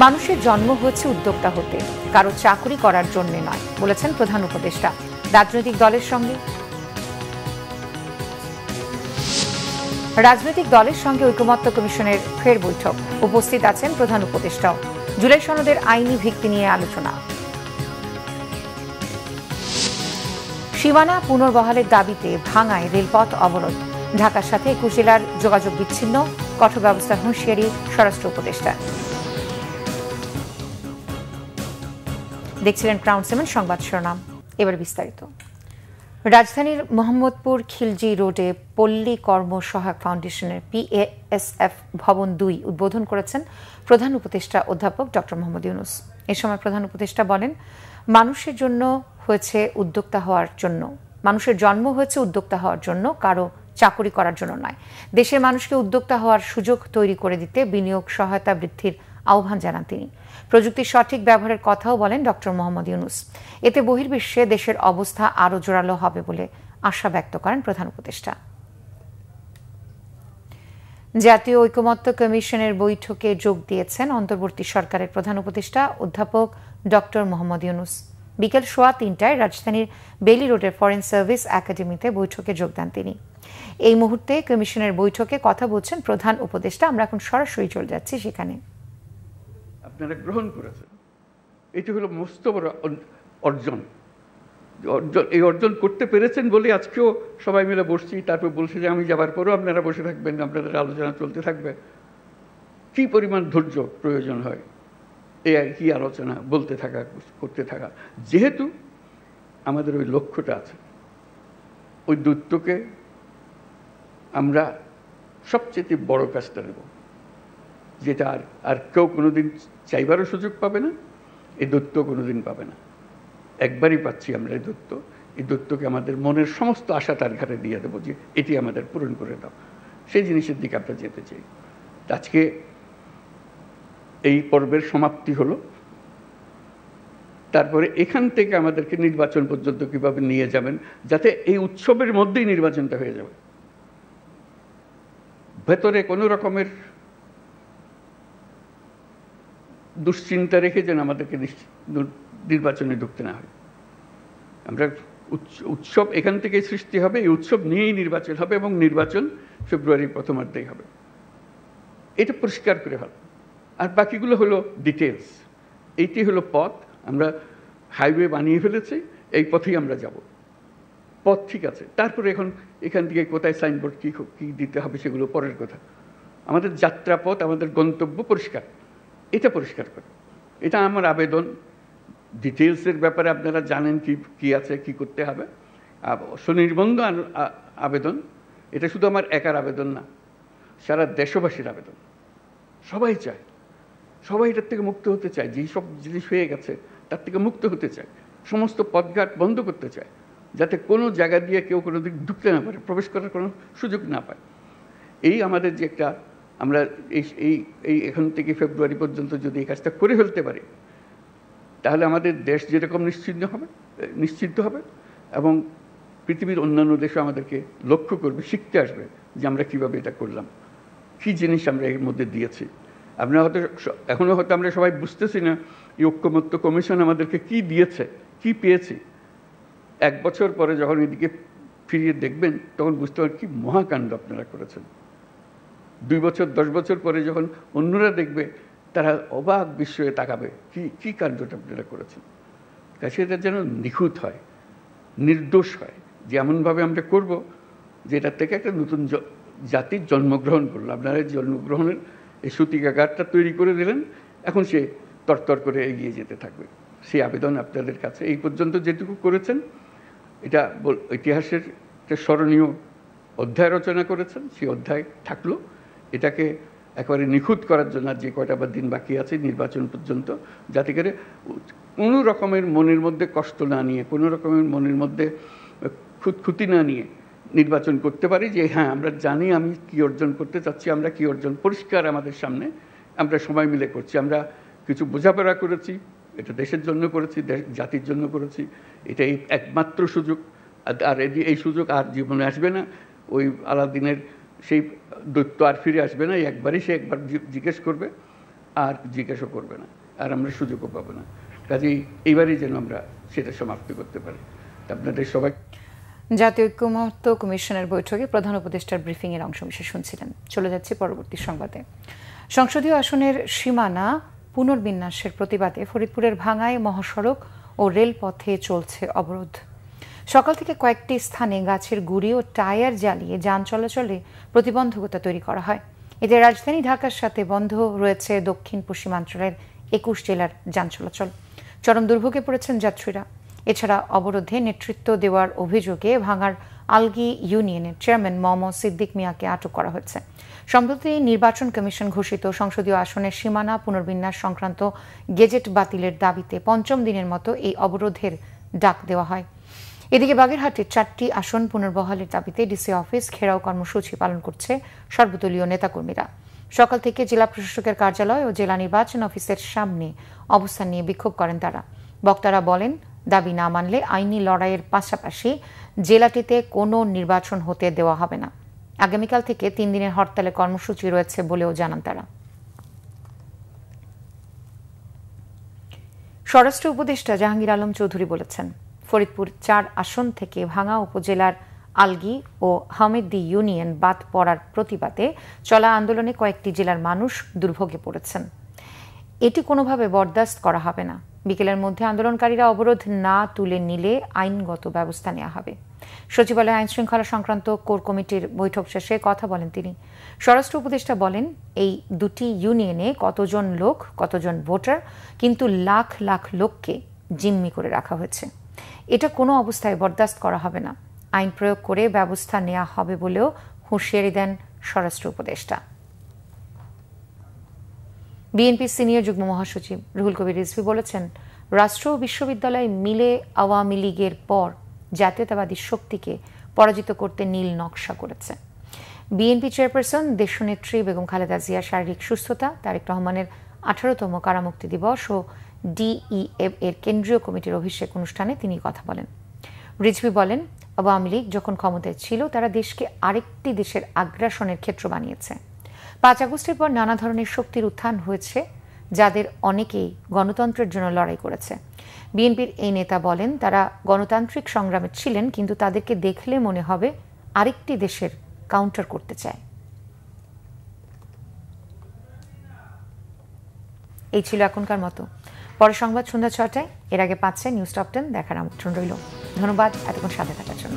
মানুষের জন্ম হয়েছে উদ্যোক্তা হতে, কারো চাকরি করার জন্য নয়, বলেছেন প্রধান উপদেষ্টা। রাজনৈতিক দলের সঙ্গে ঐকমত্য কমিশনের ফের বৈঠক, উপস্থিত আছেন প্রধান উপদেষ্টাও। জুলাই সনদের আইনি ভিত্তি নিয়ে আলোচনা। সীমানা পুনর্বহালের দাবিতে ভাঙায় রেলপথ অবরোধ, ঢাকার সাথে 21 জেলার যোগাযোগ বিচ্ছিন্ন, কঠোর ব্যবস্থার হুঁশিয়ারি স্বরাষ্ট্র উপদেষ্টা। দেখছিলেন ক্রাউন সিমেন্ট সংবাদ শিরোনাম, এবার বিস্তারিত। রাজধানীর মোহাম্মদপুর খিলজি রোডে পল্লী কর্ম সহায়ক ফাউন্ডেশনের PASF ভবন 2 উদ্বোধন করেছেন প্রধান উপদেষ্টা অধ্যাপক ডক্টর মোহাম্মদ ইউনূস। এ সময় প্রধান উপদেষ্টা বলেন, মানুষের জন্ম হয়েছে উদ্যোক্তা হওয়ার জন্য, কারো চাকরি করার জন্য নয়। দেশের মানুষকে উদ্যোক্তা হওয়ার সুযোগ তৈরি করে দিতে বিনিয়োগ সহায়তা বৃদ্ধির আহ্বান জানান তিনি। প্রযুক্তির সঠিক ব্যবহারের কথাও বলেন ডক্টর মোহাম্মদ ইউনূস। এতে বহির্বিশ্বে দেশের অবস্থা আরও জোরালো হবে বলে আশা ব্যক্ত করেন প্রধান উপদেষ্টা। জাতীয় ঐকমত্য কমিশনের বৈঠকে যোগ দিয়েছেন অন্তর্বর্তী সরকারের প্রধান উপদেষ্টা অধ্যাপক ডক্টর মোহাম্মদ ইউনূস। বিকেল 3:15টায় রাজধানীর বেইলি রোডের ফরেন সার্ভিস একাডেমিতে বৈঠকে যোগ দেন তিনি। এই মুহূর্তে কমিশনের বৈঠকে কথা বলছেন প্রধান উপদেষ্টা। আমরা এখন সরাসরি চলে যাচ্ছি সেখানে। আপনারা গ্রহণ করেছেন, এটি হলো মস্ত বড় অর্জন। এই অর্জন করতে পেরেছেন বলে আজকেও সবাই মিলে বসছি, তারপর বলছি যে আমি যাবার পরও আপনারা বসে থাকবেন, আপনাদের আলোচনা চলতে থাকবে। কি পরিমাণ ধৈর্য প্রয়োজন হয় এই কি আলোচনা বলতে থাকা, করতে থাকা। যেহেতু আমাদের ওই লক্ষ্যটা আছে, ওই দূতকে আমরা সবচেয়ে বড় কাজটা নেব, যেটা আর কেউ কোনোদিন চাইবারও সুযোগ পাবে না, এই দূত কোনোদিন পাবে না। একবারই পাচ্ছি আমরা এই দূতকে আমাদের মনের সমস্ত আশা তার ঘাটে দিয়ে দেবো যে এটি আমাদের পূরণ করে দাও। সেই জিনিসের দিকে আমরা যেতে চাই। আজকে এই পর্বের সমাপ্তি হলো, তারপরে এখান থেকে আমাদেরকে নির্বাচন পর্যন্ত কিভাবে নিয়ে যাবেন, যাতে এই উৎসবের মধ্যেই নির্বাচনটা হয়ে যাবে। ভেতরে কোনো রকমের দুশ্চিন্তা রেখে যেন আমাদেরকে নির্বাচনে ঢুকতে না হয়। আমরা উৎসব এখান থেকে সৃষ্টি হবে, এই উৎসব নিয়েই নির্বাচন হবে এবং নির্বাচন ফেব্রুয়ারির প্রথমার্ধেই হবে। এটা পরিষ্কার করে ভালো। আর বাকিগুলো হলো ডিটেলস। এইটি হলো পথ। আমরা হাইওয়ে বানিয়ে ফেলেছি, এই পথেই আমরা যাব। পথ ঠিক আছে, তারপরে এখন এখান থেকে কোথায় সাইনবোর্ড কী দিতে হবে সেগুলো পরের কথা। আমাদের যাত্রাপথ, আমাদের গন্তব্য পরিষ্কার, এটা পরিষ্কার করে। এটা আমার আবেদন। ডিটেলসের ব্যাপারে আপনারা জানেন কি আছে, কি করতে হবে। স্বনির্বন্ধ আবেদন, এটা শুধু আমার একার আবেদন না, সারা দেশবাসীর আবেদন। সবাই চায়, সবাই এটার থেকে মুক্ত হতে চায়। যেই সব জিনিস হয়ে গেছে তার থেকে মুক্ত হতে চায়। সমস্ত পথঘাট বন্ধ করতে চায়, যাতে কোনো জায়গা দিয়ে কেউ কোনো দিক ঢুকতে না পারে, প্রবেশ করার কোনো সুযোগ না পায়। এই আমাদের যে একটা, আমরা এই এখান থেকে ফেব্রুয়ারি পর্যন্ত যদি এই কাজটা করে ফেলতে পারি, তাহলে আমাদের দেশ যেরকম নিশ্চিন্ত হবে এবং পৃথিবীর অন্যান্য দেশও আমাদেরকে লক্ষ্য করবে, শিখতে আসবে যে আমরা কীভাবে এটা করলাম, কী জিনিস আমরা এর মধ্যে দিয়েছি। আমরা এখনও হয়তো আমরা সবাই বুঝতেছি না এই ঐকমত্য কমিশন আমাদেরকে কি দিয়েছে, কি পেয়েছি। 1 বছর পরে যখন এদিকে ফিরিয়ে দেখবেন তখন বুঝতে পারবেন কি মহাকাণ্ড আপনারা করেছেন। 2 বছর 10 বছর পরে যখন অন্যরা দেখবে, তারা অবাক বিস্ময়ে তাকাবে কি কাণ্ডটা আপনারা করেছেন। কাছে এটা যেন নিখুঁত হয়, নির্দোষ হয়, যে এমনভাবে আমরা করব যে এটার থেকে একটা নতুন জাতির জন্মগ্রহণ করলো। আপনারা জন্মগ্রহণের এই সূতিকাগারটা তৈরি করে দিলেন, এখন সে তরতর করে এগিয়ে যেতে থাকবে। সেই আবেদন আপনাদের কাছে। এই পর্যন্ত যেটুকু করেছেন, এটা ইতিহাসের একটা স্মরণীয় অধ্যায় রচনা করেছেন, সেই অধ্যায় থাকলো। এটাকে একেবারে নিখুঁত করার জন্য যে কয়টা বা দিন বাকি আছে নির্বাচন পর্যন্ত, যাতে করে কোনো রকমের মনের মধ্যে কষ্ট না নিয়ে, কোনো রকমের মনের মধ্যে খুঁতখুঁতি না নিয়ে নির্বাচন করতে পারি, যে হ্যাঁ আমরা জানি আমি কি অর্জন করতে চাচ্ছি, আমরা কি অর্জন পরিষ্কার আমাদের সামনে, আমরা সবাই মিলে করছি। আমরা কিছু বোঝাপড়া করেছি, এটা দেশের জন্য করেছি, জাতির জন্য করেছি। এটাই একমাত্র সুযোগ। আর এই সুযোগ আর জীবনে আসবে না। ওই আলাদিনের সেই দৈত্য আর ফিরে আসবে না। একবারই সে একবার জিজ্ঞেস করবে আর জিজ্ঞাসা করবে না, আর আমরা সুযোগও পাবো না। কাজেই এইবারই যেন আমরা সেটা সমাপ্তি করতে পারি। আপনাদের সবাই জাতীয় ঐক্যমত্য কমিশনের বৈঠকে প্রধান উপদেষ্টার ব্রিফিং এর অংশবিশেষ শুনছিলেন। চলে যাচ্ছে পরবর্তী সংবাদে। সংসদীয় আসনের সীমানা পুনর্বিন্যাসের প্রতিবাদে ফরিদপুরের ভাঙ্গায় মহাসড়ক ও রেলপথে চলছে অবরোধ। সকাল থেকে কয়েকটি স্থানে গাছের গুঁড়ি ও টায়ার জ্বালিয়ে যান চলাচলে প্রতিবন্ধকতা তৈরি করা হয়। এতে রাজধানী ঢাকার সাথে বন্ধ রয়েছে দক্ষিণ পশ্চিমাঞ্চলের ২১ জেলার যান চলাচল। চরম দুর্ভোগে পড়েছেন যাত্রীরা। এছাড়া অবরোধে নেতৃত্ব দেওয়ার অভিযোগে ভাঙ্গার আলগি ইউনিয়নের চেয়ারম্যান মোহাম্মদ সিদ্দিক মিয়াকে আটক করা হয়েছে। সম্প্রতি নির্বাচন কমিশন ঘোষিত সংসদীয় আসনের সীমানা পুনর্বিন্যাস সংক্রান্ত গেজেট বাতিলের দাবিতে পঞ্চম দিনের মতো এই অবরোধের ডাক দেওয়া হয়। এদিকে বাগেরহাটের ৪টি আসন পুনর্বহালের দাবিতে ডিসি অফিস ঘেরাও কর্মসূচি পালন করছে সর্বদলীয় নেতাকর্মীরা। সকাল থেকে জেলা প্রশাসকের কার্যালয় ও জেলা নির্বাচন অফিসের সামনে অবস্থান নিয়ে বিক্ষোভ করেন তারা। বক্তারা বলেন, দাবি না মানলে আইনি লড়াইয়ের পাশাপাশি জেলাটিতে কোনো নির্বাচন হতে দেওয়া হবে না। আগামীকাল থেকে ৩ দিনের হরতালের কর্মসূচি রয়েছে বলেও জানান তারা। স্বরাষ্ট্র উপদেষ্টা জাহাঙ্গীর আলম চৌধুরী বলেছেন, ফরিদপুর ৪ আসন থেকে ভাঙ্গা উপজেলার আলগি ও হামিদ্দি ইউনিয়ন বাদ পড়ার প্রতিবাদে চলা আন্দোলনে কয়েকটি জেলার মানুষ দুর্ভোগে পড়েছেন। এটি কোনোভাবে বরদাস্ত করা হবে না। বিকেলের মধ্যে আন্দোলনকারীরা অবরোধ না তুলে নিলে আইনগত ব্যবস্থা নেওয়া হবে। সচিবালয়ে আইন শৃঙ্খলা সংক্রান্ত কোর কমিটির বৈঠক শেষে কথা বলেন তিনি। স্বরাষ্ট্র উপদেষ্টা বলেন, এই দুটি ইউনিয়নে কতজন লোক, কতজন ভোটার, কিন্তু লাখ লাখ লোককে জিম্মি করে রাখা হয়েছে। এটা কোনো অবস্থায় বরদাস্ত করা হবে না। আইন প্রয়োগ করে ব্যবস্থা নেওয়া হবে বলেও হুঁশিয়ারি দেন স্বরাষ্ট্র উপদেষ্টা। বিএনপি সিনিয়র যুগ্ম মহাসচিব রুহুল কবির রিজভী বলেছেন, রাষ্ট্র ও বিশ্ববিদ্যালয় মিলে আওয়ামী লীগের পর জাতীয়তাবাদী শক্তিকে পরাজিত করতে নীল নকশা করেছে। বিএনপি চেয়ারপারসন দেশনেত্রী বেগম খালেদা জিয়ার শারীরিক সুস্থতা, তারেক রহমানের 18তম কারামুক্তি দিবস ও ডিইএফ এর কেন্দ্রীয় কমিটির অভিষেক অনুষ্ঠানে তিনি কথা বলেন। রিজভী বলেন, আওয়ামী লীগ যখন ক্ষমতায় ছিল তারা দেশকে আরেকটি দেশের আগ্রাসনের ক্ষেত্র বানিয়েছে। ৫ আগস্টের পর নানা ধরনের শক্তির উত্থান হয়েছে, যাদের অনেকেই গণতন্ত্রের জন্য লড়াই করেছে। বিএনপির এই নেতা বলেন, তারা গণতান্ত্রিক সংগ্রামে ছিলেন, কিন্তু তাদেরকে দেখলে মনে হবে আরেকটি দেশের কাউন্টার করতে চায়। এই ছিল এখনকার মতো। পরে সংবাদ সন্ধ্যা ৬টায়, এর আগে ৫টায় নিউজ টপ 10 দেখার আমন্ত্রণ রইল। ধন্যবাদ এতক্ষণ সাথে থাকার জন্য।